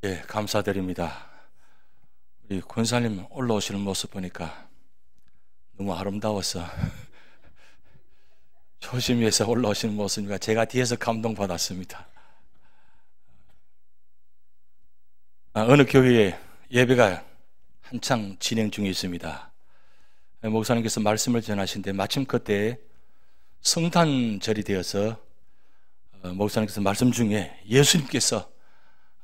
예, 감사드립니다. 우리 권사님 올라오시는 모습 보니까 너무 아름다워서 조심해서 올라오시는 모습이니까 제가 뒤에서 감동받았습니다. 어느 교회에 예배가 한창 진행 중에 있습니다. 목사님께서 말씀을 전하신데 마침 그때 성탄절이 되어서 목사님께서 말씀 중에 예수님께서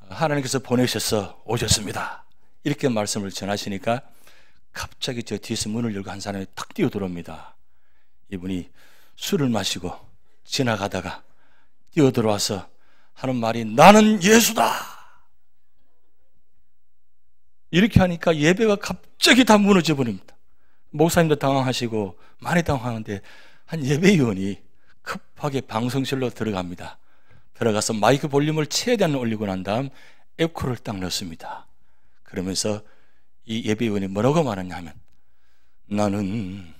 하나님께서 보내셔서 오셨습니다, 이렇게 말씀을 전하시니까 갑자기 저 뒤에서 문을 열고 한 사람이 탁 뛰어들어옵니다. 이분이 술을 마시고 지나가다가 뛰어들어와서 하는 말이 나는 예수다, 이렇게 하니까 예배가 갑자기 다 무너져 버립니다. 목사님도 당황하시고 많이 당황하는데 한 예배위원이 급하게 방송실로 들어갑니다. 들어가서 마이크 볼륨을 최대한 올리고 난 다음 에코를 딱 넣습니다. 그러면서 이 예배위원이 뭐라고 말하냐 하면 나는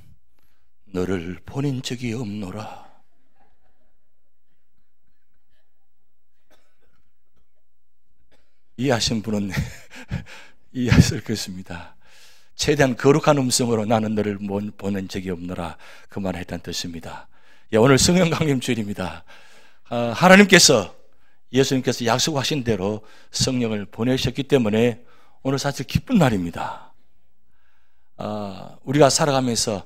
너를 보낸 적이 없노라. 이해하신 분은 이해하실 것입니다. 최대한 거룩한 음성으로 나는 너를 보낸 적이 없노라, 그 말을 했다는 뜻입니다. 예, 오늘 성령 강림 주일입니다. 하나님께서, 예수님께서 약속하신 대로 성령을 보내셨기 때문에 오늘 사실 기쁜 날입니다. 우리가 살아가면서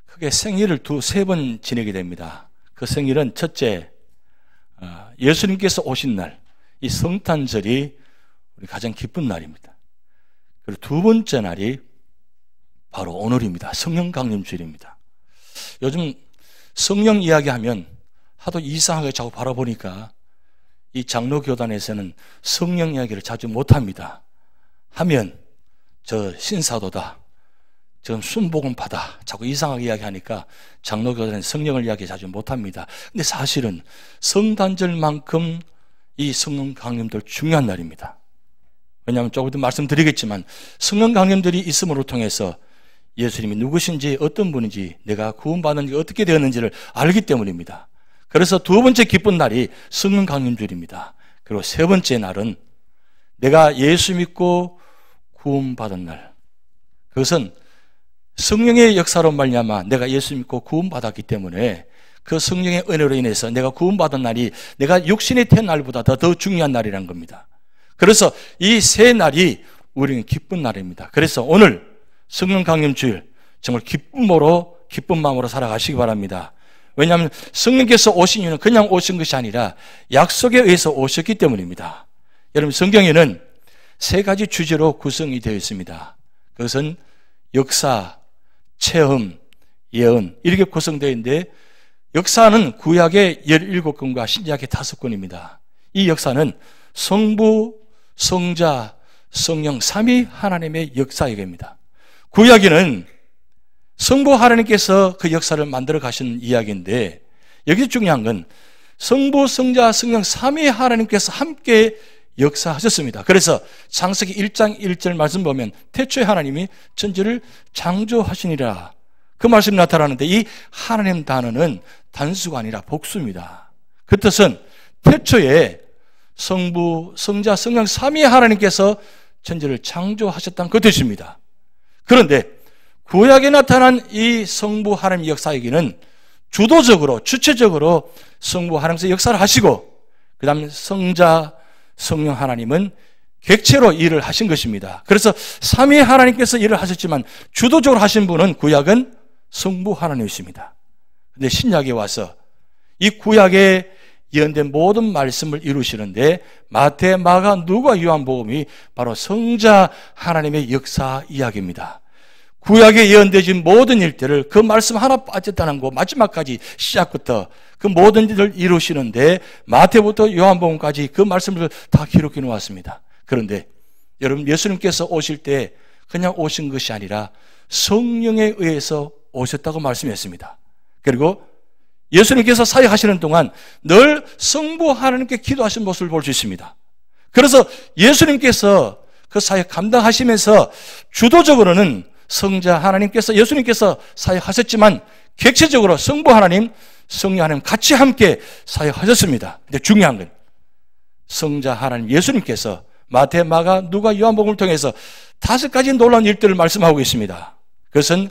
크게 생일을 세 번 지내게 됩니다. 그 생일은 첫째, 예수님께서 오신 날, 이 성탄절이 우리 가장 기쁜 날입니다. 그리고 두 번째 날이 바로 오늘입니다. 성령 강림 주일입니다. 요즘 성령 이야기하면 하도 이상하게 자꾸 바라보니까 이 장로교단에서는 성령 이야기를 자주 못합니다. 하면 저 신사도다, 저 순복음파다, 자꾸 이상하게 이야기하니까 장로교단은 성령을 이야기 자주 못합니다. 근데 사실은 성탄절만큼 이 성령 강림들 중요한 날입니다. 왜냐하면 조금 더 말씀드리겠지만 성령 강림들이 있음으로 통해서 예수님이 누구신지, 어떤 분인지, 내가 구원받은 게 어떻게 되었는지를 알기 때문입니다. 그래서 두 번째 기쁜 날이 성령 강림주일입니다. 그리고 세 번째 날은 내가 예수 믿고 구원받은 날, 그것은 성령의 역사로 말미암아 내가 예수 믿고 구원받았기 때문에 그 성령의 은혜로 인해서 내가 구원받은 날이 내가 육신이 태어난 날보다 더 중요한 날이라는 겁니다. 그래서 이 세 날이 우리는 기쁜 날입니다. 그래서 오늘 성령 강림 주일 정말 기쁜 마음으로 살아가시기 바랍니다. 왜냐하면 성령께서 오신 이유는 그냥 오신 것이 아니라 약속에 의해서 오셨기 때문입니다. 여러분, 성경에는 세 가지 주제로 구성이 되어 있습니다. 그것은 역사, 체험, 예언, 이렇게 구성되어 있는데 역사는 구약의 17권과 신약의 5권입니다. 이 역사는 성부, 성자, 성령 삼위 하나님의 역사 얘기입니다. 구약에는 성부 하나님께서 그 역사를 만들어 가시는 이야기인데 여기서 중요한 건 성부, 성자, 성령 삼위 하나님께서 함께 역사하셨습니다. 그래서 창세기 1장 1절 말씀 보면 태초에 하나님이 천지를 창조하시니라, 그 말씀이 나타나는데 이 하나님 단어는 단수가 아니라 복수입니다. 그 뜻은 태초에 성부, 성자, 성령 삼위 하나님께서 천지를 창조하셨다는 그 뜻입니다. 그런데 구약에 나타난 이 성부 하나님 역사 얘기는 주도적으로, 주체적으로 성부 하나님께서 역사를 하시고 그 다음에 성자, 성령 하나님은 객체로 일을 하신 것입니다. 그래서 삼위 하나님께서 일을 하셨지만 주도적으로 하신 분은 구약은 성부 하나님이십니다. 그런데 신약에 와서 이 구약에 예언된 모든 말씀을 이루시는데 마태, 마가, 누가, 요한복음이 바로 성자 하나님의 역사 이야기입니다. 구약에 예언되진 모든 일들을 그 말씀 하나 빠졌다는 거 마지막까지 시작부터 그 모든 일을 이루시는데 마태부터 요한복음까지 그 말씀을 다 기록해 놓았습니다. 그런데 여러분, 예수님께서 오실 때 그냥 오신 것이 아니라 성령에 의해서 오셨다고 말씀했습니다. 그리고 예수님께서 사역하시는 동안 늘 성부 하나님께 기도하신 모습을 볼 수 있습니다. 그래서 예수님께서 그 사역 감당하시면서 주도적으로는 성자 하나님께서, 예수님께서 사역하셨지만 객체적으로 성부 하나님, 성령 하나님 같이 함께 사역하셨습니다. 근데 중요한 건 성자 하나님 예수님께서 마태, 마가, 누가, 요한복음을 통해서 5가지 놀라운 일들을 말씀하고 있습니다. 그것은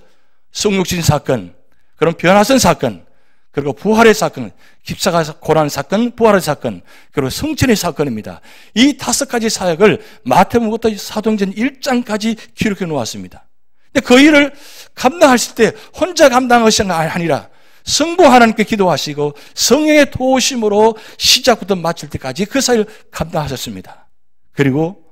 성육신 사건, 그런 변화선 사건, 그리고 부활의 사건, 십자가 고난 사건, 부활의 사건, 그리고 성천의 사건입니다. 이 5가지 사역을 마태복음부터 사도행전 1장까지 기록해 놓았습니다. 근데 그 일을 감당하실 때 혼자 감당한 것이 아니라 성부 하나님께 기도하시고 성령의 도우심으로 시작부터 마칠 때까지 그 사역을 감당하셨습니다. 그리고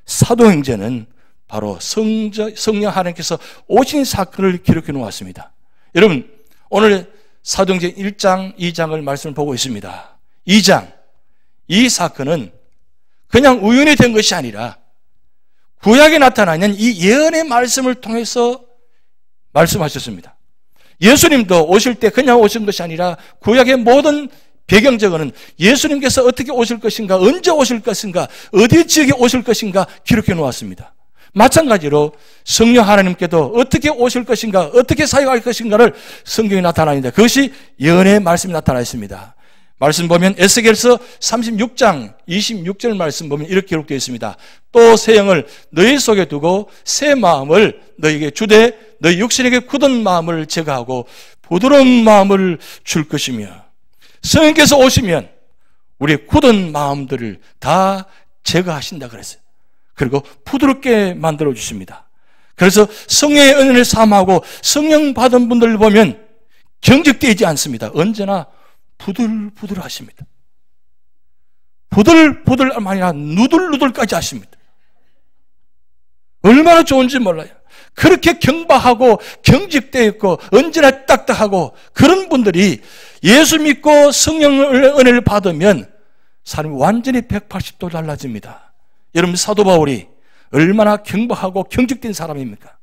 사도행전은 바로 성령 하나님께서 오신 사건을 기록해 놓았습니다. 여러분, 오늘 사도행전 1장, 2장을 말씀을 보고 있습니다. 2장, 이 사건은 그냥 우연히 된 것이 아니라 구약에 나타나 있는 이 예언의 말씀을 통해서 말씀하셨습니다. 예수님도 오실 때 그냥 오신 것이 아니라 구약의 모든 배경적으로는 예수님께서 어떻게 오실 것인가, 언제 오실 것인가, 어디 지역에 오실 것인가 기록해 놓았습니다. 마찬가지로 성령 하나님께도 어떻게 오실 것인가, 어떻게 사역할 것인가를 성경에 나타나 있는데 그것이 예언의 말씀이 나타나 있습니다. 말씀 보면 에스겔서 36장 26절 말씀 보면 이렇게 기록되어 있습니다. 또 새 영을 너희 속에 두고 새 마음을 너희에게 주되 너희 육신에게 굳은 마음을 제거하고 부드러운 마음을 줄 것이며, 성령께서 오시면 우리의 굳은 마음들을 다 제거하신다 그랬어요. 그리고 부드럽게 만들어 주십니다. 그래서 성령의 은혜를 사모하고 성령 받은 분들 보면 경직되지 않습니다. 언제나 부들부들 하십니다. 부들부들만이 아니라 누들누들까지 하십니다. 얼마나 좋은지 몰라요. 그렇게 경박하고 경직되어 있고 언제나 딱딱하고 그런 분들이 예수 믿고 성령의 은혜를 받으면 사람이 완전히 180도 달라집니다. 여러분, 사도 바울이 얼마나 경박하고 경직된 사람입니까?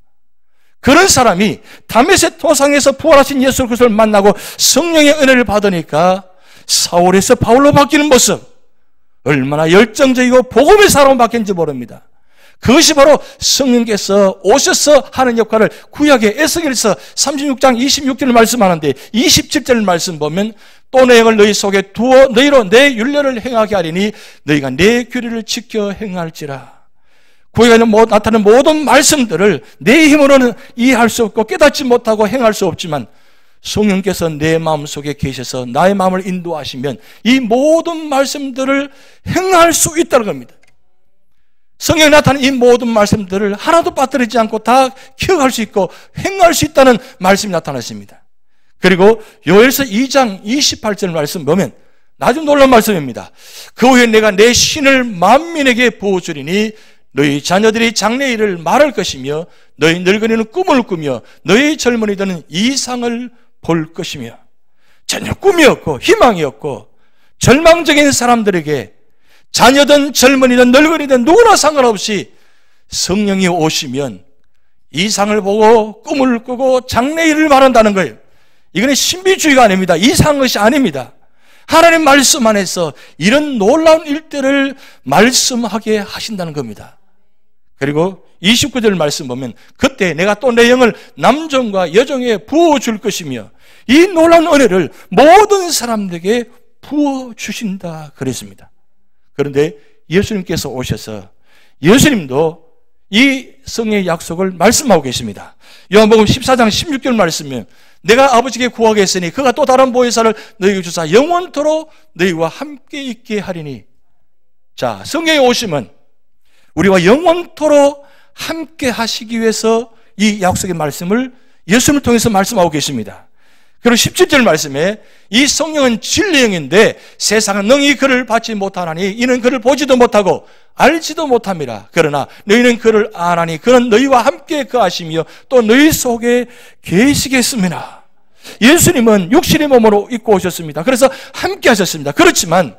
그런 사람이 다메섹 도상에서 부활하신 예수 그리스도를 만나고 성령의 은혜를 받으니까 사울에서 바울로 바뀌는 모습, 얼마나 열정적이고 복음의 사람으로 바뀌는지 모릅니다. 그것이 바로 성령께서 오셔서 하는 역할을 구약의 에스겔서 36장 26절을 말씀하는데 27절 말씀 보면 또 내 영을 너희 속에 두어 너희로 내 율례를 행하게 하리니 너희가 내 규례를 지켜 행할지라. 구약에 나타나는 모든 말씀들을 내 힘으로는 이해할 수 없고 깨닫지 못하고 행할 수 없지만 성령께서 내 마음속에 계셔서 나의 마음을 인도하시면 이 모든 말씀들을 행할 수 있다는 겁니다. 성경에 나타나는 이 모든 말씀들을 하나도 빠뜨리지 않고 다 기억할 수 있고 행할 수 있다는 말씀이 나타났습니다. 그리고 요엘서 2장 28절 말씀 보면 아주 놀라운 말씀입니다. 그 후에 내가 내 신을 만민에게 부어주리니 너희 자녀들이 장래일을 말할 것이며 너희 늙은이는 꿈을 꾸며 너희 젊은이들은 이상을 볼 것이며. 전혀 꿈이 없고 희망이 없고 절망적인 사람들에게 자녀든 젊은이든 늙은이든 누구나 상관없이 성령이 오시면 이상을 보고 꿈을 꾸고 장래일을 말한다는 거예요. 이거는 신비주의가 아닙니다. 이상한 것이 아닙니다. 하나님 말씀 안에서 이런 놀라운 일들을 말씀하게 하신다는 겁니다. 그리고 29절 말씀 보면 그때 내가 또 내 영을 남종과 여종에 부어줄 것이며 이 놀라운 은혜를 모든 사람들에게 부어주신다 그랬습니다. 그런데 예수님께서 오셔서 예수님도 이 성령의 약속을 말씀하고 계십니다. 요한복음 14장 16절 말씀이면 내가 아버지께 구하겠으니 그가 또 다른 보혜사를 너희에게 주사 영원토록 너희와 함께 있게 하리니. 자, 성령이 오시면 우리와 영원토록 함께 하시기 위해서 이 약속의 말씀을 예수님을 통해서 말씀하고 계십니다. 그리고 17절 말씀에 이 성령은 진리의 영인데 세상은 능히 그를 받지 못하나니 이는 그를 보지도 못하고 알지도 못함이라. 그러나 너희는 그를 아나니 그는 너희와 함께 거하시며 또 너희 속에 계시겠습니다. 예수님은 육신의 몸으로 입고 오셨습니다. 그래서 함께 하셨습니다. 그렇지만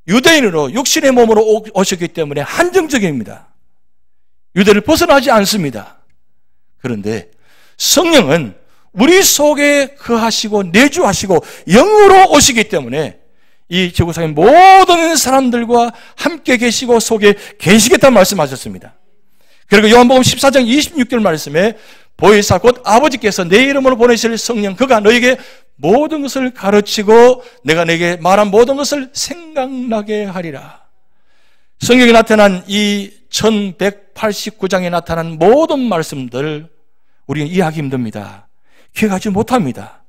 유대인으로 육신의 몸으로 오셨기 때문에 한정적입니다. 유대를 벗어나지 않습니다. 그런데 성령은 우리 속에 거하시고 내주하시고 영으로 오시기 때문에 이 지구상의 모든 사람들과 함께 계시고 속에 계시겠다는 말씀하셨습니다. 그리고 요한복음 14장 26절 말씀에 보혜사 곧 아버지께서 내 이름으로 보내실 성령 그가 너에게 모든 것을 가르치고 내가 내게 말한 모든 것을 생각나게 하리라. 성경에 나타난 이 1189장에 나타난 모든 말씀들 우리는 이해하기 힘듭니다. 기억하지 못합니다.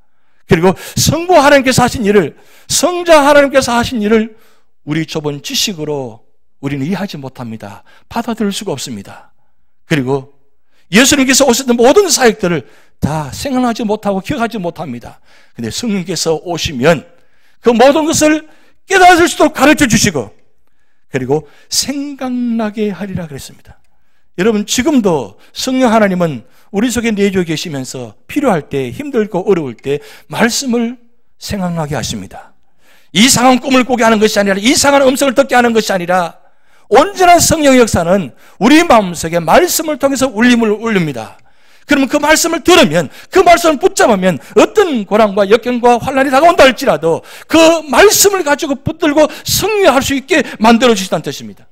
그리고 성부 하나님께서 하신 일을, 성자 하나님께서 하신 일을 우리 좁은 지식으로 우리는 이해하지 못합니다. 받아들일 수가 없습니다. 그리고 예수님께서 오셨던 모든 사역들을 다 생각하지 못하고 기억하지 못합니다. 근데 성령께서 오시면 그 모든 것을 깨달을 수 있도록 가르쳐 주시고 그리고 생각나게 하리라 그랬습니다. 여러분, 지금도 성령 하나님은 우리 속에 내주어 계시면서 필요할 때, 힘들고 어려울 때 말씀을 생각나게 하십니다. 이상한 꿈을 꾸게 하는 것이 아니라, 이상한 음성을 듣게 하는 것이 아니라 온전한 성령의 역사는 우리 마음속에 말씀을 통해서 울림을 울립니다. 그러면 그 말씀을 들으면, 그 말씀을 붙잡으면 어떤 고난과 역경과 환난이 다가온다 할지라도 그 말씀을 가지고 붙들고 승리할 수 있게 만들어주시다는 뜻입니다.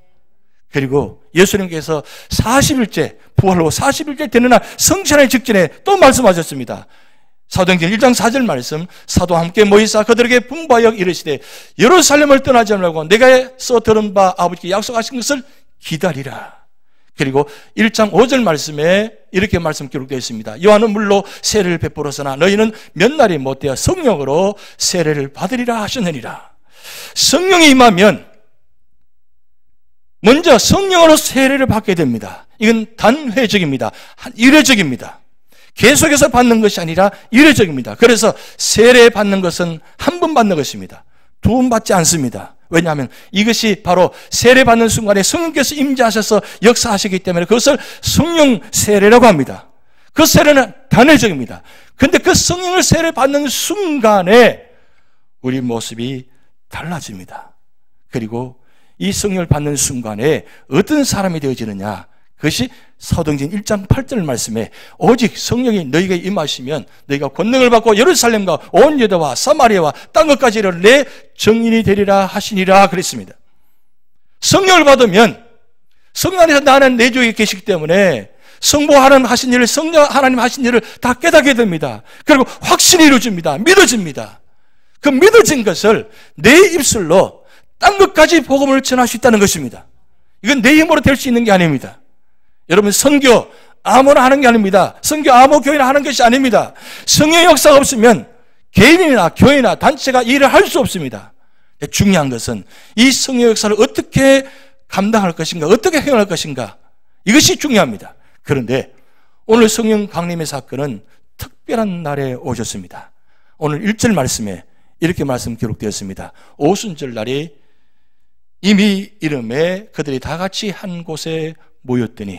그리고 예수님께서 40일째, 부활 후 40일째 되는 날 성찬의 직전에 또 말씀하셨습니다. 사도행전 1장 4절 말씀, 사도와 함께 모이사 그들에게 분부하여 이르시되 예루살렘을 떠나지 말고 내가 써 들은 바 아버지께 약속하신 것을 기다리라. 그리고 1장 5절 말씀에 이렇게 말씀 기록되어 있습니다. 요한은 물로 세례를 베풀었으나 너희는 몇 날이 못되어 성령으로 세례를 받으리라 하셨느니라. 성령이 임하면 먼저 성령으로 세례를 받게 됩니다. 이건 단회적입니다. 일회적입니다. 계속해서 받는 것이 아니라 일회적입니다. 그래서 세례 받는 것은 한 번 받는 것입니다. 두 번 받지 않습니다. 왜냐하면 이것이 바로 세례 받는 순간에 성령께서 임재하셔서 역사하시기 때문에 그것을 성령 세례라고 합니다. 그 세례는 단회적입니다. 그런데 그 성령을 세례 받는 순간에 우리 모습이 달라집니다. 그리고 이 성령을 받는 순간에 어떤 사람이 되어지느냐, 그것이 사도행전 1장 8절 말씀에 오직 성령이 너희에게 임하시면 너희가 권능을 받고 예루살렘과 온 유다와 사마리아와 땅 끝까지 이르러 내 증인이 되리라 하시니라 그랬습니다. 성령을 받으면 성령 안에서 나는 내주에 계시기 때문에 성부 하나님 하신 일을, 성령 하나님 하신 일을 다 깨닫게 됩니다. 그리고 확신이 이루어집니다. 믿어집니다. 그 믿어진 것을 내 입술로 땅 끝까지 복음을 전할 수 있다는 것입니다. 이건 내 힘으로 될 수 있는 게 아닙니다. 여러분, 선교 아무나 하는 게 아닙니다. 선교 아무 교회나 하는 것이 아닙니다. 성령의 역사가 없으면 개인이나 교회나 단체가 일을 할 수 없습니다. 중요한 것은 이 성령의 역사를 어떻게 감당할 것인가, 어떻게 행할 것인가, 이것이 중요합니다. 그런데 오늘 성령 강림의 사건은 특별한 날에 오셨습니다. 오늘 1절 말씀에 이렇게 말씀 기록되었습니다. 오순절 날이 이미 이름에 그들이 다 같이 한 곳에 모였더니,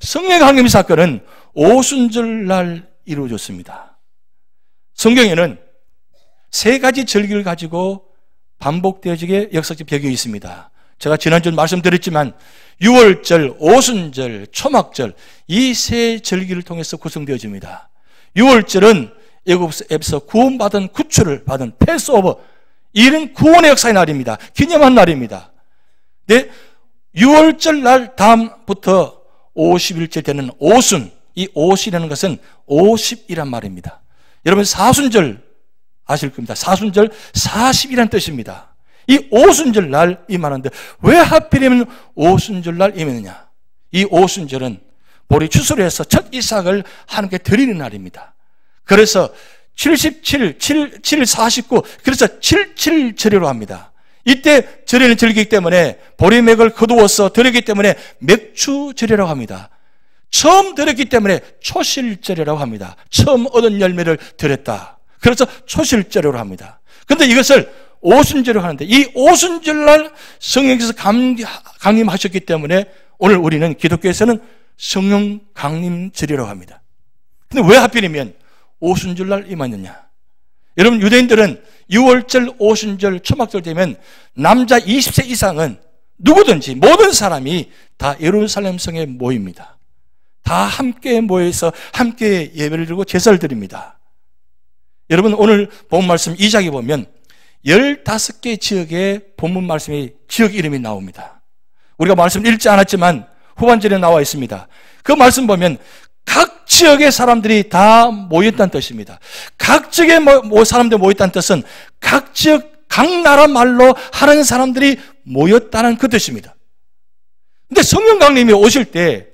성령 강림 사건은 오순절 날 이루어졌습니다. 성경에는 세 가지 절기를 가지고 반복되어지게 역사적 배경이 있습니다. 제가 지난주 말씀드렸지만 6월절, 오순절, 초막절, 이 세 절기를 통해서 구성되어집니다. 6월절은 애굽에서 구원받은 구출을 받은 패스오버, 이런 구원의 역사의 날입니다. 기념한 날입니다. 네, 6월절 날 다음부터 50일째 되는 오순, 이 오순이라는 것은 50이란 말입니다. 여러분, 사순절 아실 겁니다. 사순절 40이라는 뜻입니다. 이 오순절 날 임하는데 왜 하필이면 오순절 날 임했느냐? 이 오순절은 보리 추수를 해서 첫 이삭을 하나님께 드리는 날입니다. 그래서 77, 7, 49, 그래서 77절이라고 합니다. 이때 절에는 절기이기 때문에 보리맥을 거두어서 드렸기 때문에 맥추절이라고 합니다. 처음 드렸기 때문에 초실절이라고 합니다. 처음 얻은 열매를 드렸다. 그래서 초실절이라고 합니다. 그런데 이것을 오순절이라고 하는데, 이 오순절날 성령께서 강림하셨기 때문에 오늘 우리는 기독교에서는 성령 강림절이라고 합니다. 근데 왜 하필이면 오순절날 임하느냐? 여러분, 유대인들은 6월절, 오순절, 초막절 되면 남자 20세 이상은 누구든지 모든 사람이 다 예루살렘 성에 모입니다. 다 함께 모여서 함께 예배를 드리고 제사를 드립니다. 여러분, 오늘 본 말씀 2장에 보면 15개 지역의 본문 말씀이 지역 이름이 나옵니다. 우리가 말씀 읽지 않았지만 후반절에 나와 있습니다. 그 말씀 보면 각 지역의 사람들이 다 모였다는 뜻입니다. 각 지역의 사람들이 모였다는 뜻은 각 지역, 각 나라 말로 하는 사람들이 모였다는 그 뜻입니다. 근데 성령 강림이 오실 때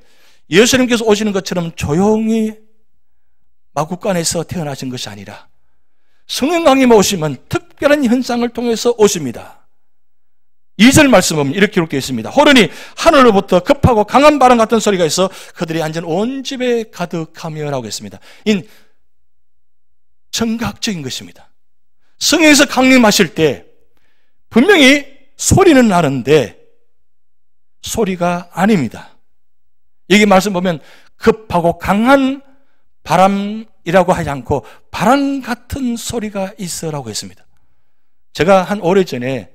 예수님께서 오시는 것처럼 조용히 마구간에서 태어나신 것이 아니라 성령 강림이 오시면 특별한 현상을 통해서 오십니다. 2절 말씀 보면 이렇게 기록되어 있습니다. 호련히 하늘로부터 급하고 강한 바람 같은 소리가 있어 그들이 앉은 온 집에 가득하며 라고 했습니다. 이 청각적인 것입니다. 성령에서 강림하실 때 분명히 소리는 나는데 소리가 아닙니다. 여기 말씀 보면 급하고 강한 바람이라고 하지 않고 바람 같은 소리가 있어라고 했습니다. 제가 한 오래전에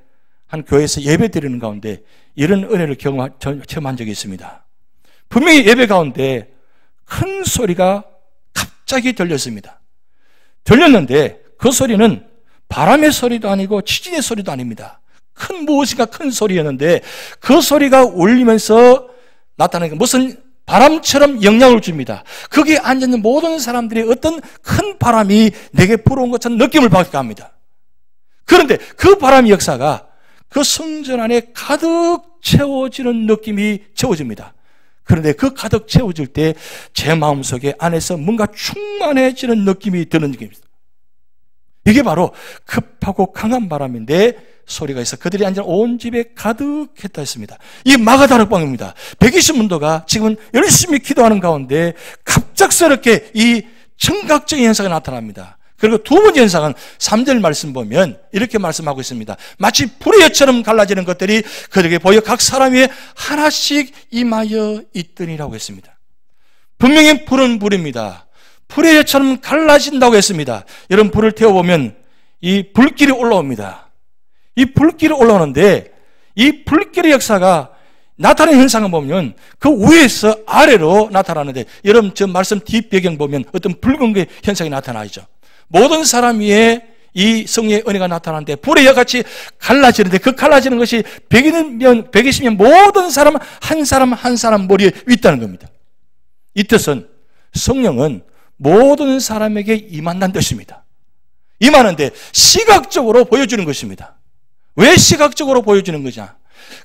한 교회에서 예배 드리는 가운데 이런 은혜를 체험한 적이 있습니다. 분명히 예배 가운데 큰 소리가 갑자기 들렸습니다. 들렸는데 그 소리는 바람의 소리도 아니고 지진의 소리도 아닙니다. 무엇인가 큰 소리였는데 그 소리가 울리면서 나타나는 무슨 바람처럼 영향을 줍니다. 거기에 앉아있는 모든 사람들이 어떤 큰 바람이 내게 불어온 것처럼 느낌을 받게 합니다. 그런데 그 바람의 역사가 그 성전 안에 가득 채워지는 느낌이 채워집니다. 그런데 그 가득 채워질 때 제 마음속에 안에서 뭔가 충만해지는 느낌이 드는 느낌입니다. 이게 바로 급하고 강한 바람인데 소리가 있어 그들이 앉은 온 집에 가득했다 했습니다. 이 마가다락방입니다. 120문도가 지금 열심히 기도하는 가운데 갑작스럽게 이 청각적인 현상이 나타납니다. 그리고 두 번째 현상은 3절 말씀 보면 이렇게 말씀하고 있습니다. 마치 불의 혀처럼 갈라지는 것들이 그들에게 보여 각 사람 위에 하나씩 임하여 있더니라고 했습니다. 분명히 불은 불입니다. 불의 혀처럼 갈라진다고 했습니다. 여러분 불을 태워보면 이 불길이 올라옵니다. 이 불길이 올라오는데 이 불길의 역사가 나타나는 현상을 보면 그 위에서 아래로 나타나는데 여러분 저 말씀 뒷배경 보면 어떤 붉은 현상이 나타나죠. 모든 사람 위에 이 성령의 은혜가 나타나는데 불의 혀같이 갈라지는데 그 갈라지는 것이 120년 모든 사람 한 사람 머리에 있다는 겁니다. 이 뜻은 성령은 모든 사람에게 임한다는 뜻입니다. 임하는데 시각적으로 보여주는 것입니다. 왜 시각적으로 보여주는 거냐?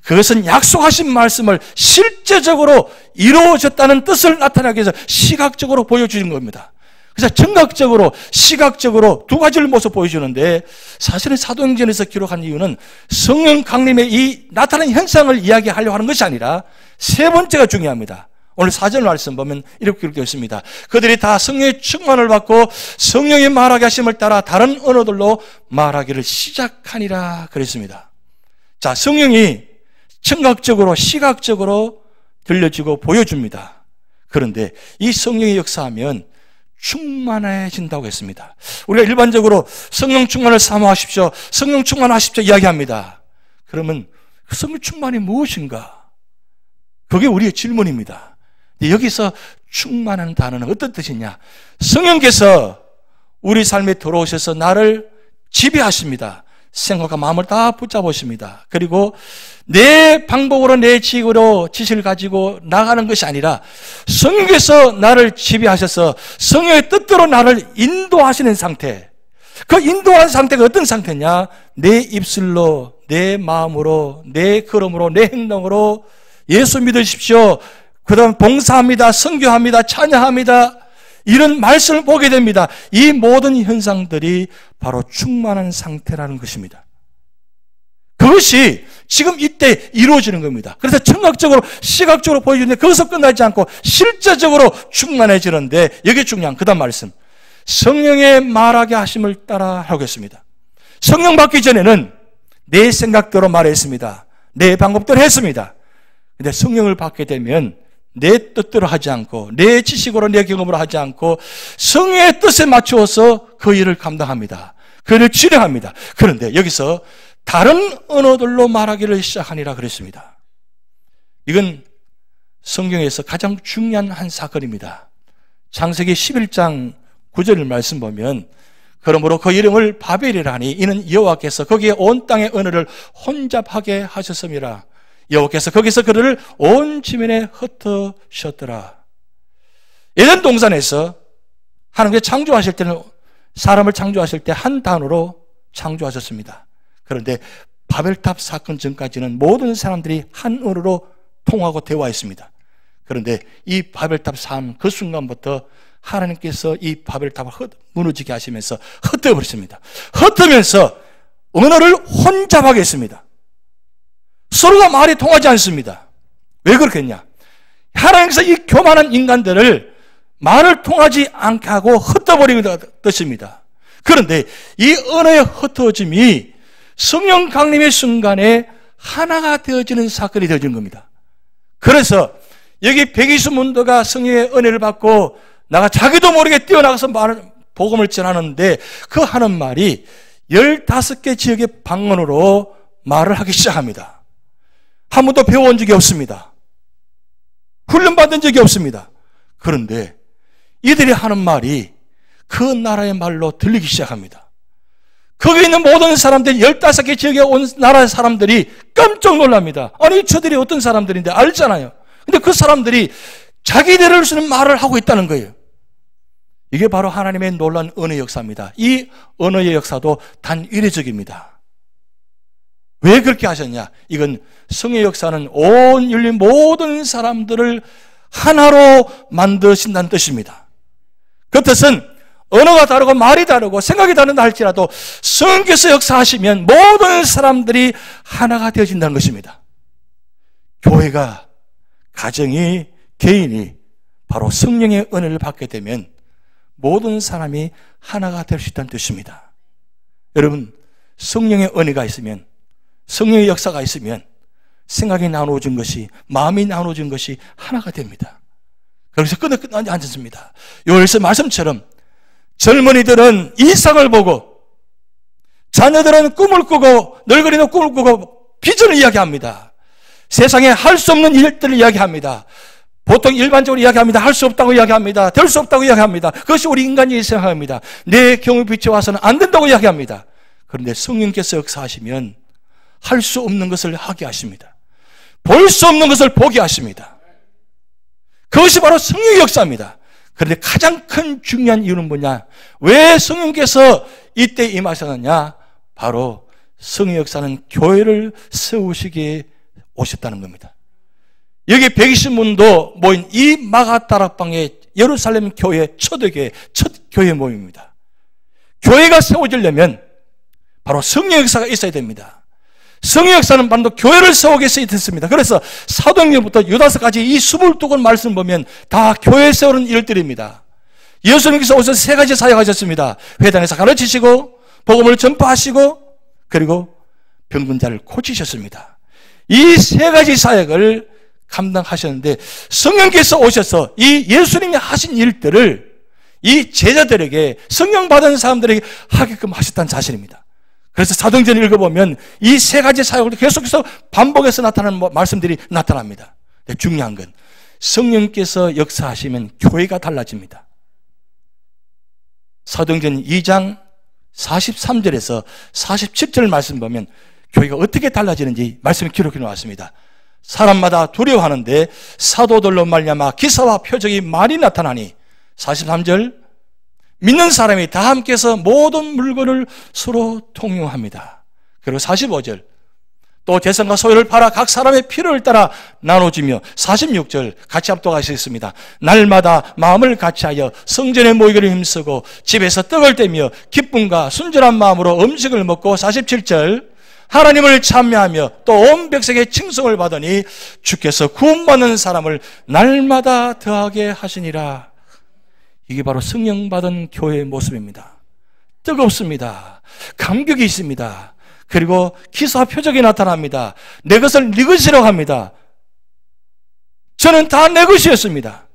그것은 약속하신 말씀을 실제적으로 이루어졌다는 뜻을 나타나기 위해서 시각적으로 보여주는 겁니다. 그래서 청각적으로, 시각적으로 두 가지를 모습 보여주는데 사실은 사도행전에서 기록한 이유는 성령 강림의 이 나타나는 현상을 이야기하려고 하는 것이 아니라 세 번째가 중요합니다. 오늘 4절 말씀 보면 이렇게 기록되어 있습니다. 그들이 다 성령의 충만을 받고 성령이 말하게 하심을 따라 다른 언어들로 말하기를 시작하니라 그랬습니다. 자, 성령이 청각적으로 시각적으로 들려지고 보여줍니다. 그런데 이 성령이 역사하면 충만해진다고 했습니다. 우리가 일반적으로 성령 충만을 사모하십시오, 성령 충만하십시오 이야기합니다. 그러면 성령 충만이 무엇인가? 그게 우리의 질문입니다. 여기서 충만한 단어는 어떤 뜻이냐? 성령께서 우리 삶에 들어오셔서 나를 지배하십니다. 생각과 마음을 다 붙잡으십니다. 그리고 내 방법으로 내 지식을 가지고 나가는 것이 아니라 성령께서 나를 지배하셔서 성령의 뜻대로 나를 인도하시는 상태. 그 인도하는 상태가 어떤 상태냐? 내 입술로, 내 마음으로, 내 걸음으로, 내 행동으로 예수 믿으십시오. 그 다음 봉사합니다, 선교합니다, 찬양합니다. 이런 말씀을 보게 됩니다. 이 모든 현상들이 바로 충만한 상태라는 것입니다. 그것이 지금 이때 이루어지는 겁니다. 그래서 청각적으로, 시각적으로 보여주는데 거기서 끝나지 않고 실제적으로 충만해지는데 여기 중요한 그 다음 말씀. 성령의 말하게 하심을 따라 하겠습니다. 성령 받기 전에는 내 생각대로 말했습니다. 내 방법대로 했습니다. 근데 성령을 받게 되면 내 뜻대로 하지 않고 내 지식으로 내 경험으로 하지 않고 성령의 뜻에 맞추어서 그 일을 감당합니다. 그 일을 진행합니다. 그런데 여기서 다른 언어들로 말하기를 시작하니라 그랬습니다. 이건 성경에서 가장 중요한 한 사건입니다. 창세기 11장 9절 말씀 보면 그러므로 그 이름을 바벨이라 하니 이는 여호와께서 거기에 온 땅의 언어를 혼잡하게 하셨음이라. 여호와께서 거기서 그를 온 지면에 흩으셨더라. 에덴 동산에서 하나님께서 창조하실 때는 사람을 창조하실 때 한 단어로 창조하셨습니다. 그런데 바벨탑 사건 전까지는 모든 사람들이 한 언어로 통하고 대화했습니다. 그런데 이 바벨탑 삶 그 순간부터 하나님께서 이 바벨탑을 무너지게 하시면서 흩어버렸습니다. 흩으면서 언어를 혼잡하게 했습니다. 서로가 말이 통하지 않습니다. 왜 그렇겠냐? 하나님께서 이 교만한 인간들을 말을 통하지 않게 하고 흩어버리는 뜻입니다. 그런데 이 언어의 흩어짐이 성령 강림의 순간에 하나가 되어지는 사건이 되어진 겁니다. 그래서 여기 120문도가 성령의 은혜를 받고 나가 자기도 모르게 뛰어나가서 복음을 전하는데 그 하는 말이 15개 지역의 방언으로 말을 하기 시작합니다. 한 번도 배워온 적이 없습니다. 훈련받은 적이 없습니다. 그런데 이들이 하는 말이 그 나라의 말로 들리기 시작합니다. 거기 있는 모든 사람들 15개 지역에 온 나라의 사람들이 깜짝 놀랍니다. 아니 저들이 어떤 사람들인데 알잖아요. 근데 그 사람들이 자기들을 쓰는 말을 하고 있다는 거예요. 이게 바로 하나님의 놀라운 언어의 역사입니다. 이 언어의 역사도 단일회적입니다. 왜 그렇게 하셨냐? 이건 성의 역사는 온 인류 모든 사람들을 하나로 만드신다는 뜻입니다. 그 뜻은 언어가 다르고 말이 다르고 생각이 다른다 할지라도 성령께서 역사하시면 모든 사람들이 하나가 되어진다는 것입니다. 교회가, 가정이, 개인이 바로 성령의 은혜를 받게 되면 모든 사람이 하나가 될 수 있다는 뜻입니다. 여러분, 성령의 은혜가 있으면, 성령의 역사가 있으면 생각이 나누어진 것이, 마음이 나누어진 것이 하나가 됩니다. 그래서 끝나지 않습니다. 요엘서 말씀처럼 젊은이들은 이상을 보고 자녀들은 꿈을 꾸고 늙은이는 꿈을 꾸고 비전을 이야기합니다. 세상에 할 수 없는 일들을 이야기합니다. 보통 일반적으로 이야기합니다. 할 수 없다고 이야기합니다. 될 수 없다고 이야기합니다. 그것이 우리 인간이 생각합니다. 내 경우 비춰와서는 안 된다고 이야기합니다. 그런데 성령께서 역사하시면 할 수 없는 것을 하게 하십니다. 볼 수 없는 것을 보게 하십니다. 그것이 바로 성령의 역사입니다. 그런데 가장 큰 중요한 이유는 뭐냐? 왜 성령께서 이때 임하셨느냐? 바로 성령의 역사는 교회를 세우시기에 오셨다는 겁니다. 여기 120문도 모인 이 마가다락방의 예루살렘 교회 초대교회, 첫 교회 모임입니다. 교회가 세워지려면 바로 성령 역사가 있어야 됩니다. 성령 역사는 반도 교회를 세우기 위해서 있었습니다. 그래서 사도행전부터 유다서까지 이 22권 말씀 보면 다 교회 세우는 일들입니다. 예수님께서 오셔서 3가지 사역하셨습니다. 회당에서 가르치시고 복음을 전파하시고 그리고 병든 자를 고치셨습니다. 이 3가지 사역을 감당하셨는데 성령께서 오셔서 이 예수님이 하신 일들을 이 제자들에게 성령 받은 사람들에게 하게끔 하셨다는 사실입니다. 그래서 사도행전을 읽어보면 이 3가지 사역을 계속해서 반복해서 나타나는 말씀들이 나타납니다. 근데 중요한 건 성령께서 역사하시면 교회가 달라집니다. 사도행전 2장 43절에서 47절 말씀 보면 교회가 어떻게 달라지는지 말씀이 기록해 놓았습니다. 사람마다 두려워하는데 사도들로 말미암아 기사와 표적이 많이 나타나니 43절 믿는 사람이 다 함께해서 모든 물건을 서로 통용합니다. 그리고 45절 또 재산과 소유를 팔아 각 사람의 필요를 따라 나눠주며 46절 같이 합독하시겠습니다. 날마다 마음을 같이하여 성전에 모이기를 힘쓰고 집에서 떡을 떼며 기쁨과 순전한 마음으로 음식을 먹고 47절 하나님을 찬미하며 또 온 백성의 칭송을 받으니 주께서 구원받는 사람을 날마다 더하게 하시니라. 이게 바로 성령 받은 교회의 모습입니다. 뜨겁습니다. 감격이 있습니다. 그리고 기사와 표적이 나타납니다. 내 것을 네 것이라고 합니다. 저는 다 내 것이었습니다.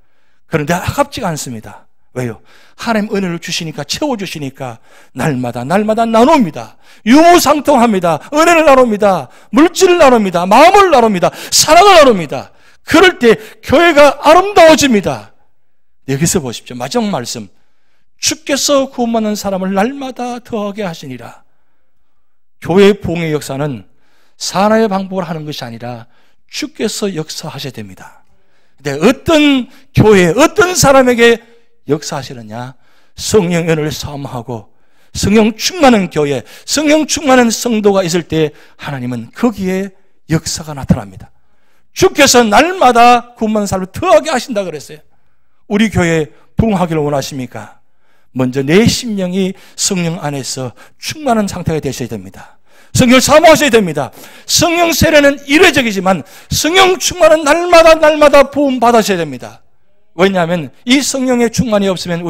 그런데 아깝지가 않습니다. 왜요? 하나님 은혜를 주시니까, 채워주시니까 날마다 나눕니다. 유무상통합니다. 은혜를 나눕니다. 물질을 나눕니다. 마음을 나눕니다. 사랑을 나눕니다. 그럴 때 교회가 아름다워집니다. 여기서 보십시오. 마지막 말씀. 주께서 구원받는 사람을 날마다 더하게 하시니라. 교회의 부흥의 역사는 사나의 방법을 하는 것이 아니라 주께서 역사하셔야 됩니다. 근데 어떤 교회, 어떤 사람에게 역사하시느냐? 성령 은혜를 사모하고 성령 충만한 교회, 성령 충만한 성도가 있을 때 하나님은 거기에 역사가 나타납니다. 주께서 날마다 구원받는 삶을 더하게 하신다 그랬어요. 우리 교회 부흥하기를 원하십니까? 먼저 내 심령이 성령 안에서 충만한 상태가 되셔야 됩니다. 성령을 사모하셔야 됩니다. 성령 세례는 일회적이지만 성령 충만은 날마다 부음 받으셔야 됩니다. 왜냐하면 이 성령의 충만이 없으면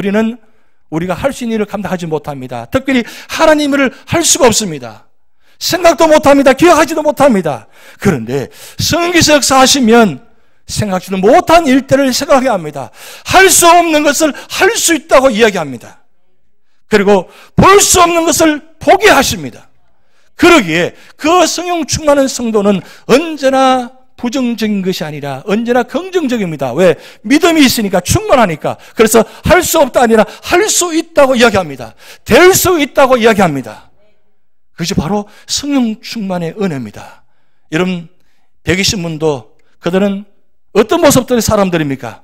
우리가 할 수 있는 일을 감당하지 못합니다. 특별히 하나님을 할 수가 없습니다. 생각도 못합니다. 기억하지도 못합니다. 그런데 성령께서 역사하시면 생각지도 못한 일들을 생각하게 합니다. 할 수 없는 것을 할 수 있다고 이야기합니다. 그리고 볼 수 없는 것을 보게 하십니다. 그러기에 그 성령 충만한 성도는 언제나 부정적인 것이 아니라 언제나 긍정적입니다. 왜? 믿음이 있으니까, 충만하니까. 그래서 할 수 없다 아니라 할 수 있다고 이야기합니다. 될 수 있다고 이야기합니다. 그것이 바로 성령 충만의 은혜입니다. 여러분, 120문도 그들은 어떤 모습들의 사람들입니까?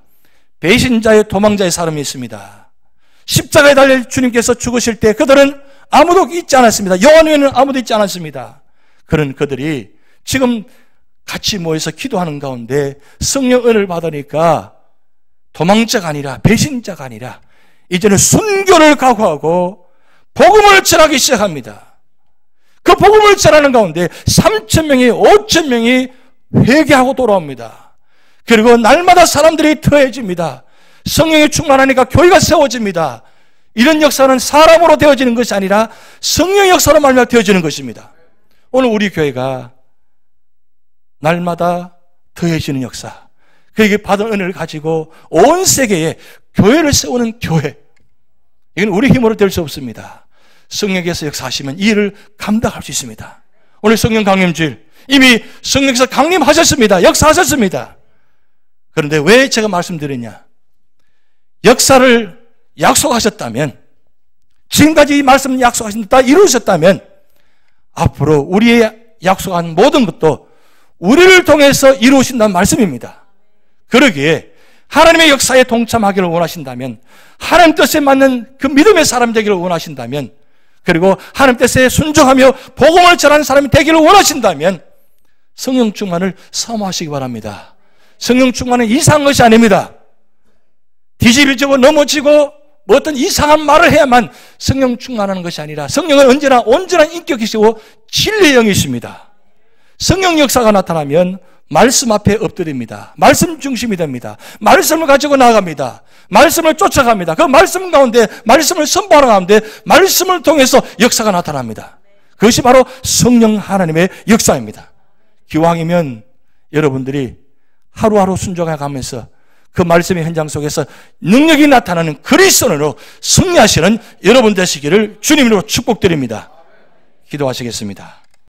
배신자의 도망자의 사람이 있습니다. 십자가에 달려 주님께서 죽으실 때 그들은 아무도 있지 않았습니다. 여호와 외에는 아무도 있지 않았습니다. 그런 그들이 지금 같이 모여서 기도하는 가운데 성령 은혜를 받으니까 도망자가 아니라 배신자가 아니라 이제는 순교를 각오하고 복음을 전하기 시작합니다. 그 복음을 전하는 가운데 3,000명이 5,000명이 회개하고 돌아옵니다. 그리고 날마다 사람들이 더해집니다. 성령이 충만하니까 교회가 세워집니다. 이런 역사는 사람으로 되어지는 것이 아니라 성령 역사로 말미암아 되어지는 것입니다. 오늘 우리 교회가 날마다 더해지는 역사, 그에게 받은 은혜를 가지고 온 세계에 교회를 세우는 교회, 이건 우리 힘으로 될 수 없습니다. 성령께서 역사하시면 이 일을 감당할 수 있습니다. 오늘 성령 강림주일 이미 성령께서 강림하셨습니다. 역사하셨습니다. 그런데 왜 제가 말씀드리냐? 역사를 약속하셨다면, 지금까지 이 말씀 약속하신 다 이루셨다면 앞으로 우리의 약속한 모든 것도 우리를 통해서 이루신다는 말씀입니다. 그러기에 하나님의 역사에 동참하기를 원하신다면, 하나님 뜻에 맞는 그 믿음의 사람 되기를 원하신다면, 그리고 하나님 뜻에 순종하며 복음을 전하는 사람이 되기를 원하신다면 성령 충만을 사모하시기 바랍니다. 성령 충만은 이상한 것이 아닙니다. 뒤집어지고 넘어지고 어떤 이상한 말을 해야만 성령 충만하는 것이 아니라 성령은 언제나 온전한 인격이시고 진리의 영이십니다. 성령 역사가 나타나면 말씀 앞에 엎드립니다. 말씀 중심이 됩니다. 말씀을 가지고 나아갑니다. 말씀을 쫓아갑니다. 그 말씀 가운데 말씀을 선포하는 가운데 말씀을 통해서 역사가 나타납니다. 그것이 바로 성령 하나님의 역사입니다. 기왕이면 여러분들이 하루하루 순종해가면서 그 말씀의 현장 속에서 능력이 나타나는 그리스도로 승리하시는 여러분 되시기를 주님으로 축복드립니다. 기도하시겠습니다.